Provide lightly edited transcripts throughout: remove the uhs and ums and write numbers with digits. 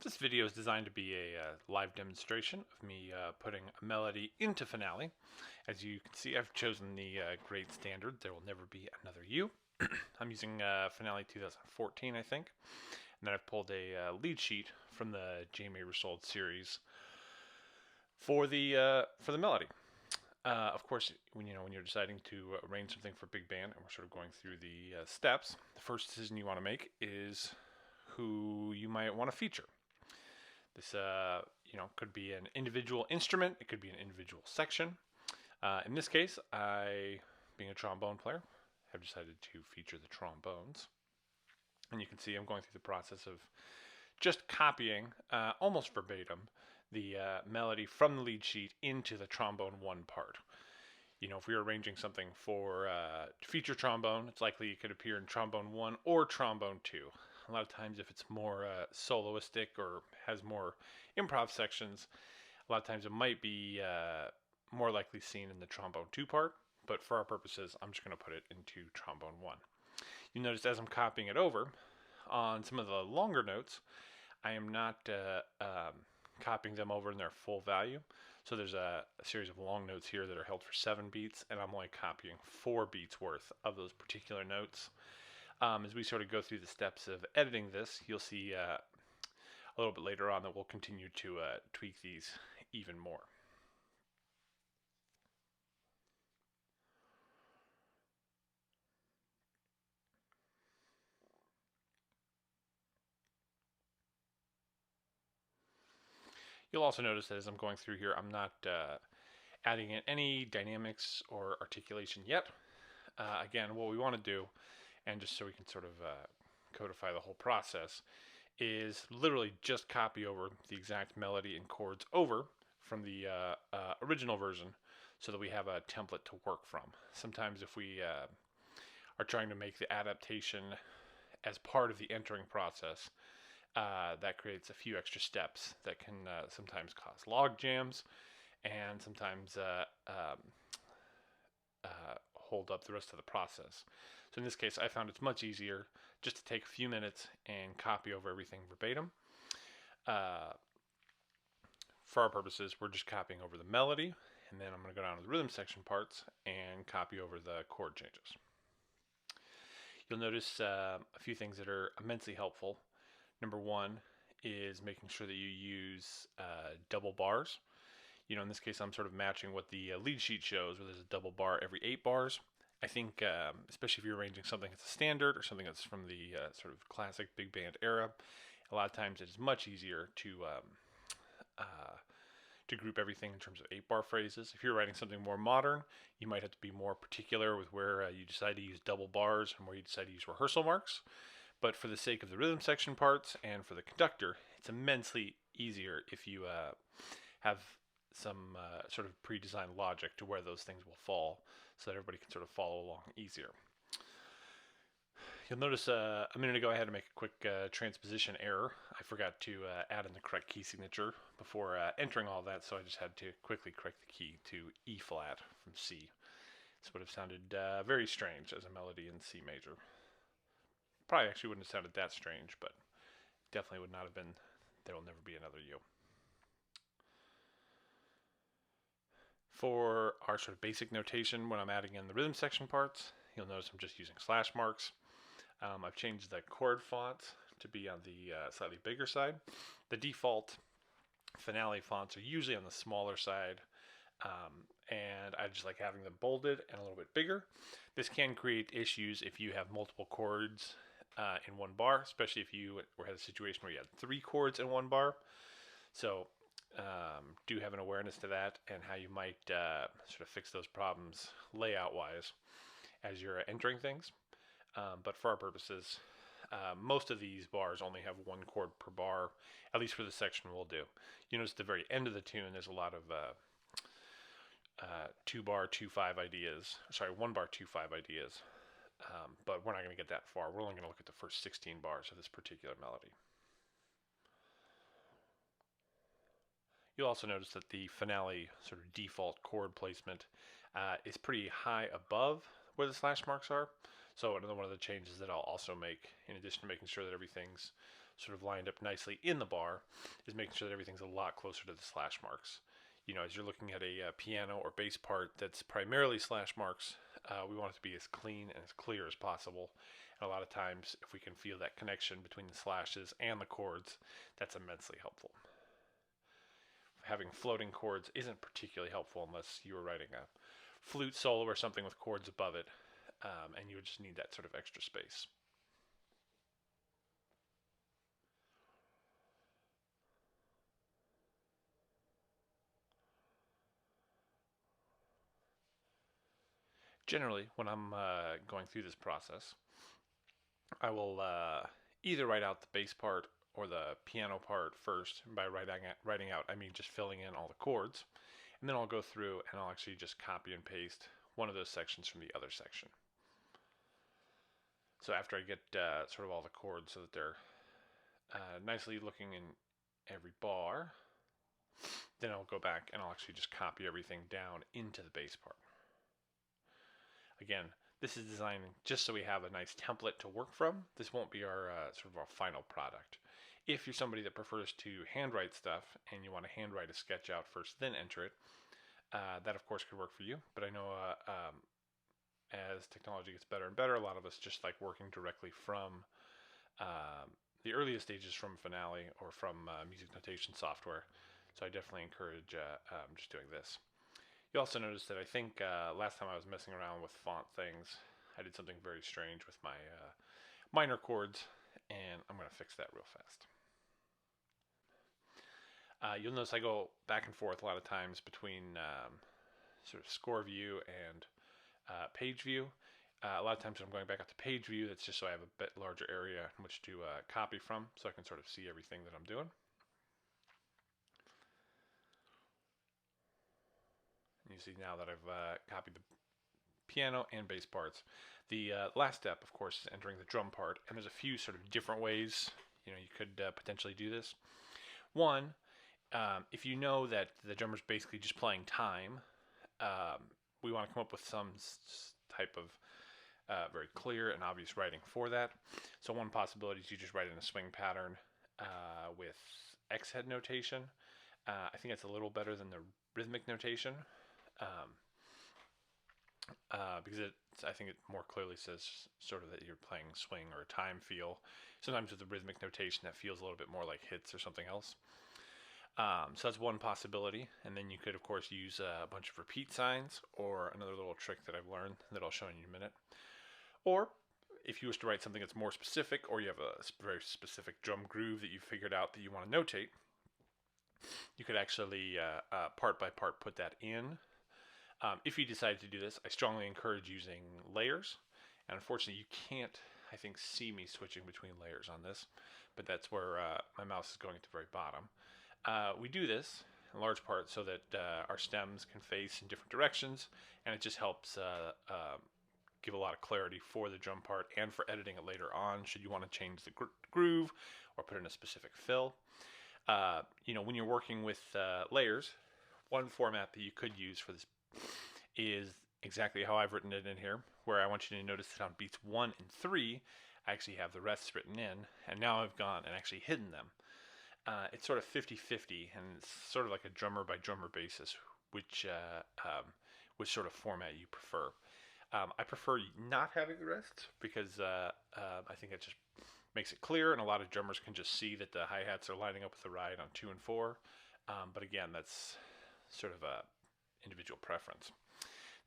This video is designed to be a live demonstration of me putting a melody into Finale. As you can see, I've chosen the grade standard, There Will Never Be Another You. I'm using Finale 2014, I think. And then I've pulled a lead sheet from the J Major Sold series for the melody. Of course, when you're deciding to arrange something for big band, and we're sort of going through the steps, the first decision you want to make is who you might want to feature. This, could be an individual instrument. It could be an individual section. In this case, being a trombone player, have decided to feature the trombones. And you can see I'm going through the process of just copying, almost verbatim, the melody from the lead sheet into the trombone one part. If we were arranging something for feature trombone, it's likely it could appear in trombone 1 or trombone 2. A lot of times, if it's more soloistic or has more improv sections, a lot of times it might be more likely seen in the trombone 2 part. But for our purposes, I'm just going to put it into trombone 1. You notice as I'm copying it over, on some of the longer notes, I am not copying them over in their full value. So there's a series of long notes here that are held for 7 beats, and I'm only copying 4 beats worth of those particular notes. As we sort of go through the steps of editing this, you'll see a little bit later on that we'll continue to tweak these even more. You'll also notice that as I'm going through here, I'm not adding in any dynamics or articulation yet. Again, what we want to do, and just so we can sort of codify the whole process, is literally just copy over the exact melody and chords over from the original version so that we have a template to work from. Sometimes if we are trying to make the adaptation as part of the entering process, that creates a few extra steps that can sometimes cause log jams and sometimes hold up the rest of the process. So in this case, I found it's much easier just to take a few minutes and copy over everything verbatim. For our purposes, we're just copying over the melody, and then I'm going to go down to the rhythm section parts and copy over the chord changes. You'll notice a few things that are immensely helpful. Number one is making sure that you use double bars. In this case, I'm sort of matching what the lead sheet shows, where there's a double bar every 8 bars. I think, especially if you're arranging something that's a standard or something that's from the sort of classic big band era, a lot of times it is much easier to group everything in terms of 8-bar phrases. If you're writing something more modern, you might have to be more particular with where you decide to use double bars and where you decide to use rehearsal marks. But for the sake of the rhythm section parts and for the conductor, it's immensely easier if you have some sort of pre-designed logic to where those things will fall so that everybody can sort of follow along easier. You'll notice a minute ago I had to make a quick transposition error. I forgot to add in the correct key signature before entering all that, so I just had to quickly correct the key to E flat from C. This would have sounded very strange as a melody in C major. Probably actually wouldn't have sounded that strange, but definitely would not have been There Will Never Be Another You. For our sort of basic notation, when I'm adding in the rhythm section parts, you'll notice I'm just using slash marks. I've changed the chord font to be on the slightly bigger side. The default Finale fonts are usually on the smaller side, and I just like having them bolded and a little bit bigger. This can create issues if you have multiple chords in one bar, especially if you had a situation where you had 3 chords in one bar. So do have an awareness to that and how you might sort of fix those problems layout-wise as you're entering things. But for our purposes, most of these bars only have 1 chord per bar, at least for the section we'll do. You notice at the very end of the tune, there's a lot of 2-bar, 2-5 ideas. Sorry, 1-bar, 2-5 ideas. But we're not going to get that far. We're only going to look at the first 16 bars of this particular melody. You'll also notice that the Finale sort of default chord placement is pretty high above where the slash marks are. So another one of the changes that I'll also make, in addition to making sure that everything's sort of lined up nicely in the bar is making sure that everything's a lot closer to the slash marks. As you're looking at a piano or bass part that's primarily slash marks, we want it to be as clean and as clear as possible. And a lot of times, if we can feel that connection between the slashes and the chords, that's immensely helpful. Having floating chords isn't particularly helpful unless you were writing a flute solo or something with chords above it, and you would just need that sort of extra space. Generally, when I'm going through this process, I will either write out the bass part or the piano part first. And by writing out, I mean just filling in all the chords. And then I'll go through and I'll actually just copy and paste one of those sections from the other section. So after I get sort of all the chords so that they're nicely looking in every bar, then I'll go back and I'll actually just copy everything down into the bass part. Again, this is designed just so we have a nice template to work from. This won't be our sort of our final product. If you're somebody that prefers to handwrite stuff and you want to handwrite a sketch out first, then enter it, that of course could work for you. But I know as technology gets better and better, a lot of us just like working directly from the earliest stages from Finale or from music notation software. So I definitely encourage just doing this. You also notice that I think last time I was messing around with font things, I did something very strange with my minor chords, and I'm going to fix that real fast. You'll notice I go back and forth a lot of times between sort of score view and page view. A lot of times when I'm going back up to page view, that's just so I have a bit larger area in which to copy from, so I can sort of see everything that I'm doing. You see now that I've copied the piano and bass parts. The last step, of course, is entering the drum part, and there's a few sort of different ways you could potentially do this. One, if you know that the drummer's basically just playing time, we want to come up with some type of very clear and obvious writing for that. So one possibility is you just write in a swing pattern with X-head notation. I think it's a little better than the rhythmic notation. Because I think it more clearly says sort of that you're playing swing or time feel. Sometimes with the rhythmic notation that feels a little bit more like hits or something else. So that's one possibility. And then you could, of course, use a bunch of repeat signs or another little trick that I've learned that I'll show you in a minute. Or if you wish to write something that's more specific, or you have a very specific drum groove that you figured out that you want to notate, you could actually part by part put that in. If you decide to do this, I strongly encourage using layers. And unfortunately, you can't, I think, see me switching between layers on this, but that's where my mouse is going at the very bottom. We do this in large part so that our stems can face in different directions, and it just helps give a lot of clarity for the drum part and for editing it later on should you want to change the groove or put in a specific fill. When you're working with layers, one format that you could use for this is exactly how I've written it in here, where I want you to notice that on beats 1 and 3, I actually have the rests written in, and now I've gone and actually hidden them. It's sort of 50-50, and it's sort of like a drummer by drummer basis, which sort of format you prefer. I prefer not having the rests because I think it just makes it clear, and a lot of drummers can just see that the hi-hats are lining up with the ride on 2 and 4. But again, that's sort of a individual preference.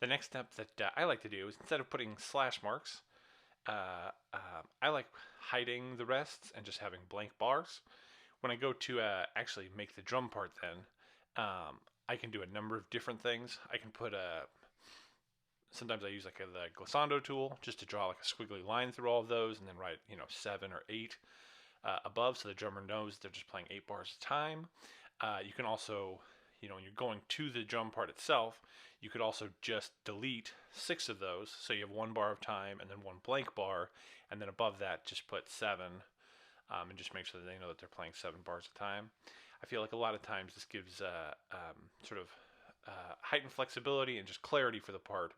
The next step that I like to do is, instead of putting slash marks, I like hiding the rests and just having blank bars. When I go to actually make the drum part then, I can do a number of different things. I can put sometimes I use like the glissando tool just to draw like a squiggly line through all of those, and then write 7 or 8 above, so the drummer knows they're just playing 8 bars at a time. You can also, when you're going to the drum part itself, you could also just delete 6 of those, so you have 1 bar of time and then 1 blank bar, and then above that just put 7, and just make sure that they know that they're playing 7 bars at a time. I feel like a lot of times this gives sort of heightened flexibility and just clarity for the part,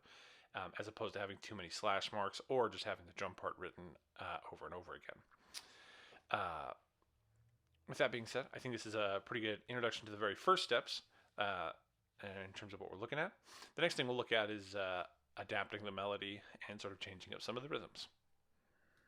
as opposed to having too many slash marks or just having the drum part written over and over again. with that being said, I think this is a pretty good introduction to the very first steps in terms of what we're looking at. The next thing we'll look at is adapting the melody and sort of changing up some of the rhythms.